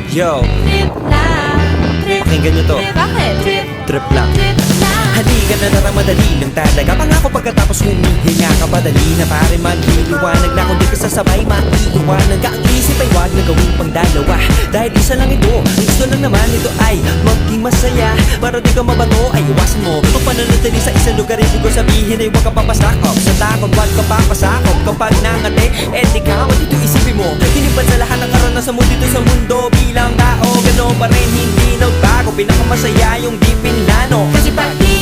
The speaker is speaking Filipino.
Yo, Trip lang, trip. pakinggan nyo to. Bakit? Trip, Trip lang. trip lang. Halika na narang madali lang talaga. Pangako pagkatapos humihinga ka padali na pare magliliwanag na kung di ka sasabay maiiwanan ka. Ang isip ay wag na gawing pang dalawa dahil isa lang ito. Ang gusto lang naman ito ay maging masaya. Para di ka mabato ay iwasan mo kung pananatili sa isang lugar. Ibig ko sabihin ay huwag ka papasakop sa takot, huwag ka papasakop. Kapag nangate, di ka dito isipin mo hinibad sa lahat ng karanasan mo dito sa mundo. Bilang tao, gano'n pa rin hindi nagbago. Pinakamasaya yung di pinlano. Kasi pag di